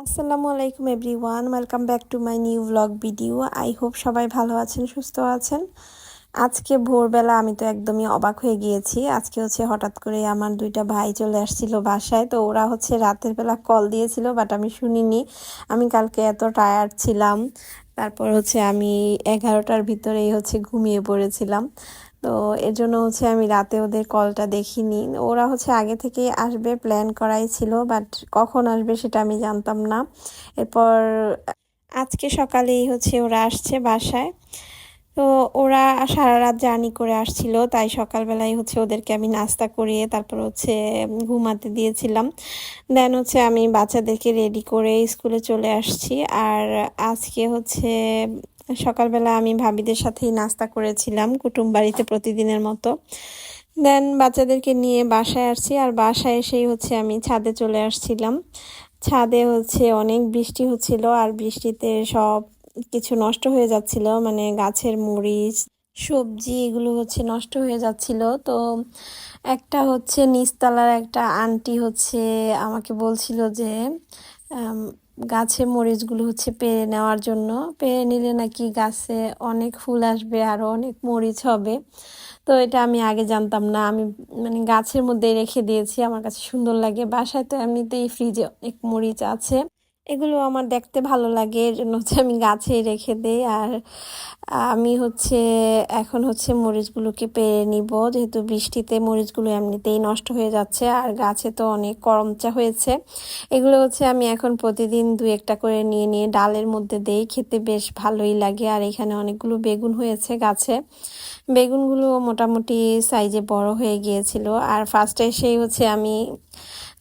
আসসালামু আলাইকুম everyone, welcome back to my new blog video. I hope সবাই ভালো আছেন, সুস্থ আছেন। আজকে ভোরবেলা আমি তো একদমই অবাক হয়ে গিয়েছি। আজকে হঠাৎ করে আমার দুইটা ভাই চলে আসছিল বাসায়। তো ওরা রাতের বেলা কল দিয়েছিল, বাট আমি শুনিনি। আমি কালকে এত টায়ার্ড ছিলাম। তারপর আমি 11টার ভিতরেই ঘুমিয়ে পড়েছিলাম। তো এর জন্য আমি রাতে ওদের কলটা দেখিনি। ওরা আগে থেকেই আসবে প্ল্যান করাই ছিল, বাট কখন আসবে সেটা আমি জানতাম না। এরপর আজকে সকালেই ওরা আসছে বাসায়। তো ওরা সারা রাত জার্নি করে আসছিল, তাই সকালবেলায় ওদেরকে আমি নাস্তা করিয়ে তারপর ঘুমাতে দিয়েছিলাম। দেন আমি বাচ্চাদেরকে রেডি করে স্কুলে চলে আসছি। আর আজকে সকালবেলা আমি ভাবিদের সাথেই নাস্তা করেছিলাম কুটুম বাড়িতে প্রতিদিনের মতো। দেন বাচ্চাদেরকে নিয়ে বাসায় আসছি, আর বাসায় এসেই আমি ছাদে চলে আসছিলাম। ছাদে অনেক বৃষ্টি হচ্ছিল, আর বৃষ্টিতে সব কিছু নষ্ট হয়ে যাচ্ছিল, মানে গাছের মরিচ সবজি এগুলো নষ্ট হয়ে যাচ্ছিল। তো একটা নিচতলার একটা আন্টি আমাকে বলছিল যে আম, গাছের মরিচগুলো পেরে নেওয়ার জন্য। পেরে নিলে নাকি গাছে অনেক ফুল আসবে, আরো অনেক মরিচ হবে। তো এটা আমি আগে জানতাম না। আমি মানে গাছের মধ্যে রেখে দিয়েছি, আমার কাছে সুন্দর লাগে। বাসায় তো এমনিতেই ফ্রিজে অনেক মরিচ আছে, এগুলো আমার দেখতে ভালো লাগে, এর জন্য আমি গাছেই রেখে দেই। আর আমি এখন মরিচগুলোকে পেরে নিব, যেহেতু বৃষ্টিতে মরিচগুলো এমনিতেই নষ্ট হয়ে যাচ্ছে, আর গাছে তো অনেক করমচা হয়েছে। এগুলো আমি এখন প্রতিদিন দুই একটা করে নিয়ে নিয়ে ডালের মধ্যে দেই, খেতে বেশ ভালোই লাগে। আর এখানে অনেকগুলো বেগুন হয়েছে গাছে, বেগুনগুলো মোটামুটি সাইজে বড় হয়ে গিয়েছিল। আর ফার্স্টে এসেই আমি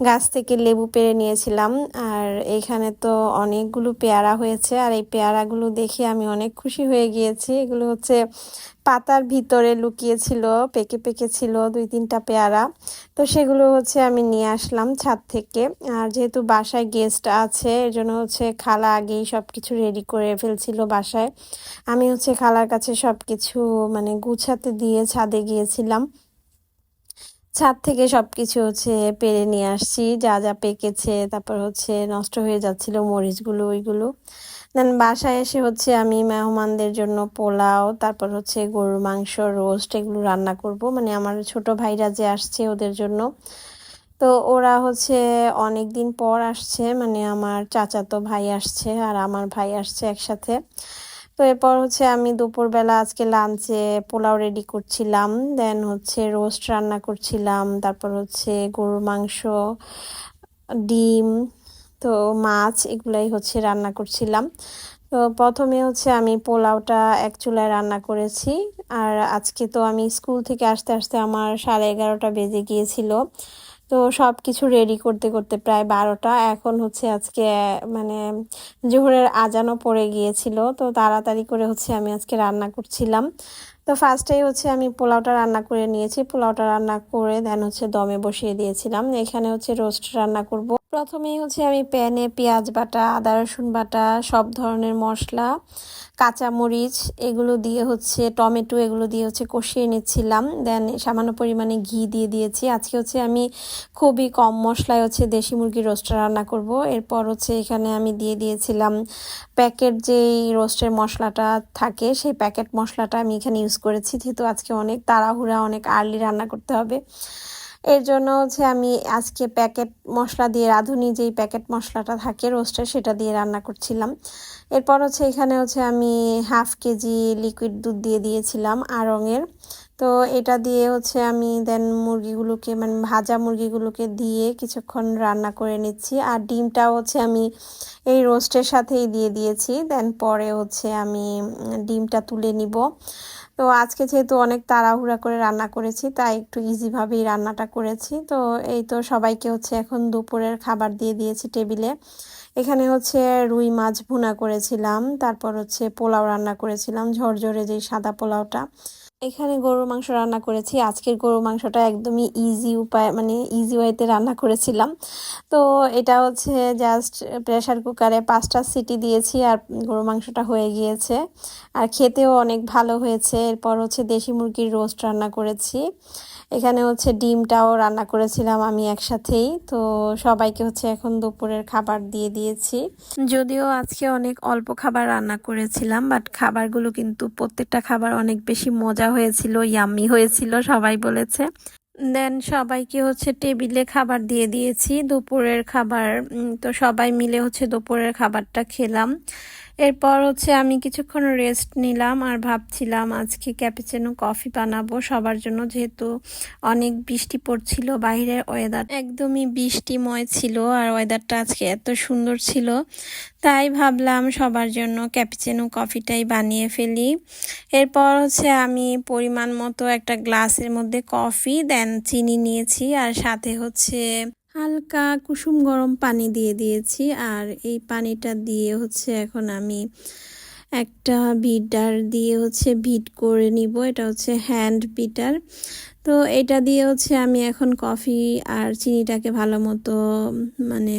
গাছ থেকে লেবু পেড়ে নিয়েছিলাম। আর এখানে তো অনেকগুলো পেয়ারা হয়েছে, আর এই পেয়ারাগুলো দেখে আমি অনেক খুশি হয়ে গিয়েছি। এগুলো পাতার ভিতরে লুকিয়েছিল, পেকে পেকে ছিল দুই তিনটা পেয়ারা। তো সেগুলো আমি নিয়ে আসলাম ছাদ থেকে। আর যেহেতু বাসায় গেস্ট আছে, এর জন্য খালা আগেই সব কিছু রেডি করে ফেলছিল বাসায়। আমি খালার কাছে সব কিছু মানে গুছাতে দিয়ে ছাদে গিয়েছিলাম। ছাদ থেকে সবকিছু পেরে নিয়ে আসছি, যা যা পেকেছে, তারপর নষ্ট হয়ে যাচ্ছিল মরিচগুলো, ওইগুলো। দেন বাসায় এসে আমি মেহমানদের জন্য পোলাও, তারপর গরুর মাংস রোস্ট এগুলো রান্না করব, মানে আমার ছোট ভাইরা যে আসছে ওদের জন্য। তো ওরা অনেক দিন পর আসছে, মানে আমার চাচাতো ভাই আসছে আর আমার ভাই আসছে একসাথে। তো এরপর আমি দুপুরবেলা আজকে লাঞ্চে পোলাও রেডি করছিলাম। দেন রোস্ট রান্না করছিলাম, তারপর গরুর মাংস, ডিম, তো মাছ এগুলাই রান্না করছিলাম। তো প্রথমে আমি পোলাওটা এক চুলায় রান্না করেছি। আর আজকে তো আমি স্কুল থেকে আসতে আসতে আমার 11:30 বেজে গিয়েছিল। তো সব কিছু রেডি করতে করতে প্রায় 12টা। এখন আজকে মানে জোহরের আজানও পড়ে গিয়েছিল, তো তাড়াতাড়ি করে আমি আজকে রান্না করছিলাম। তো ফার্স্টেই আমি পোলাওটা রান্না করে নিয়েছি। পোলাওটা রান্না করে দেন দমে বসিয়ে দিয়েছিলাম। এখানে রোস্ট রান্না করব। প্রথমেই আমি প্যানে পেঁয়াজ বাটা, আদা রসুন বাটা, সব ধরনের মশলা, কাঁচামরিচ এগুলো দিয়ে টমেটো এগুলো দিয়ে কষিয়ে নিচ্ছিলাম। দেন সামান্য পরিমাণে ঘি দিয়ে দিয়েছি। আজকে আমি খুবই কম মশলায় দেশি মুরগির রোস্ট রান্না করব। এরপর এখানে আমি দিয়ে দিয়েছিলাম প্যাকেট যেই রোস্টের মশলাটা থাকে, সেই প্যাকেট মশলাটা আমি এখানে ইউজ করেছি, যেহেতু আজকে অনেক তাড়াহুড়া, অনেক আর্লি রান্না করতে হবে। এর জন্য আমি আজকে প্যাকেট মশলা দিয়ে, রাঁধুনি যেই প্যাকেট মশলাটা থাকে রোস্টের, সেটা দিয়ে রান্না করছিলাম। এরপর এখানে আমি 1/2 কেজি লিকুইড দুধ দিয়ে দিয়েছিলাম আড়ঙের। তো এটা দিয়ে আমি দেন মুরগিগুলোকে, মানে ভাজা মুরগিগুলোকে দিয়ে কিছুক্ষণ রান্না করে নিচ্ছি। আর ডিমটাও আমি এই রোস্টের সাথেই দিয়ে দিয়েছি। দেন পরে আমি ডিমটা তুলে নিব। তো আজকে যেহেতু অনেক তাড়াহুড়া করে রান্না করেছি, তাই একটু ইজিভাবেই রান্নাটা করেছি। তো এই তো সবাইকে এখন দুপুরের খাবার দিয়ে দিয়েছি টেবিলে। এখানে রুই মাছ ভুনা করেছিলাম, তারপর পোলাও রান্না করেছিলাম, ঝরঝরে যেই সাদা পোলাওটা। এখানে গরুর মাংস রান্না করেছি। আজকের গরুর মাংসটা একদমই ইজি উপায়, মানে ইজি ওয়েতে রান্না করেছিলাম। তো এটা জাস্ট প্রেসার কুকারে 5টা সিটি দিয়েছি, আর গরুর মাংসটা হয়ে গিয়েছে। আর খেতেও অনেক ভালো হয়েছে। এরপর দেশি মুরগির রোস্ট রান্না করেছি। এখানে হচ্ছে ডিমটাও রান্না করেছিলাম আমি একসাথেই। তো সবাইকে হচ্ছে এখন দুপুরের খাবার দিয়ে দিয়েছি। যদিও আজকে অনেক অল্প খাবার রান্না করেছিলাম, বাট খাবারগুলো কিন্তু প্রত্যেকটা খাবার অনেক বেশি মজা হয়েছিল, ইয়াম্মি হয়েছিল, সবাই বলেছে। দেন সবাইকে হচ্ছে টেবিলে খাবার দিয়ে দিয়েছি, দুপুরের খাবার। তো সবাই মিলে হচ্ছে দুপুরের খাবারটা খেলাম। এরপর হচ্ছে আমি কিছুক্ষণ রেস্ট নিলাম আর ভাবছিলাম আজকে ক্যাপুচিনো কফি বানাবো সবার জন্য, যেহেতু অনেক বৃষ্টি পড়ছিল, বাইরের ওয়েদার একদমই বৃষ্টিময় ছিল আর ওয়েদারটা আজকে এত সুন্দর ছিল, তাই ভাবলাম সবার জন্য ক্যাপুচিনো কফিটাই বানিয়ে ফেলি। এরপর হচ্ছে আমি পরিমাণ মতো একটা গ্লাসের মধ্যে কফি, দেন চিনি নিয়েছি আর সাথে হচ্ছে হালকা কুসুম গরম পানি দিয়ে দিয়েছি। আর এই পানিটা দিয়ে হচ্ছে এখন আমি একটা বিটার দিয়ে হচ্ছে বিট করে নিব, এটা হচ্ছে হ্যান্ড বিটার। তো এটা দিয়ে হচ্ছে আমি এখন কফি আর চিনিটাকে ভালো মতো মানে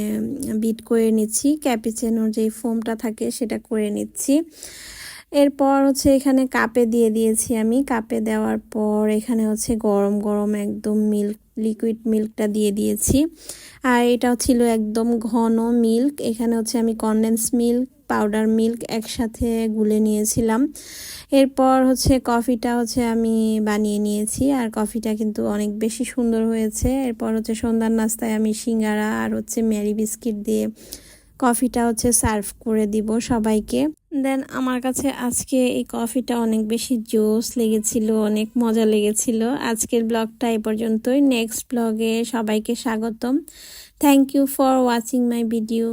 বিট করে নিচ্ছি, ক্যাপুচিনোর যে ফোমটা থাকে সেটা করে নিচ্ছি। এরপর হচ্ছে এখানে কাপে দিয়ে দিয়েছি আমি, কাপে দেওয়ার পর এখানে হচ্ছে গরম গরম একদম লিকুইড মিল্কটা দিয়ে দিয়েছি। আর এটাও ছিল একদম ঘন মিল্ক, এখানে হচ্ছে আমি কনডেন্স মিল্ক, পাউডার মিল্ক একসাথে গুলে নিয়েছিলাম। এরপর হচ্ছে কফিটা হচ্ছে আমি বানিয়ে নিয়েছি আর কফিটা কিন্তু অনেক বেশি সুন্দর হয়েছে। এরপর হচ্ছে সন্ধ্যার নাস্তায় আমি সিঙ্গারা আর হচ্ছে ম্যারি বিস্কিট দিয়ে কফিটা হচ্ছে সার্ভ করে দিব সবাইকে। দেন আমার কাছে আজকে এই কফিটা অনেক বেশি জোস লেগেছিল, অনেক মজা লেগেছিল। আজকের ব্লগটা এই পর্যন্তই, নেক্সট ব্লগে সবাইকে স্বাগতম। Thank you for watching my video.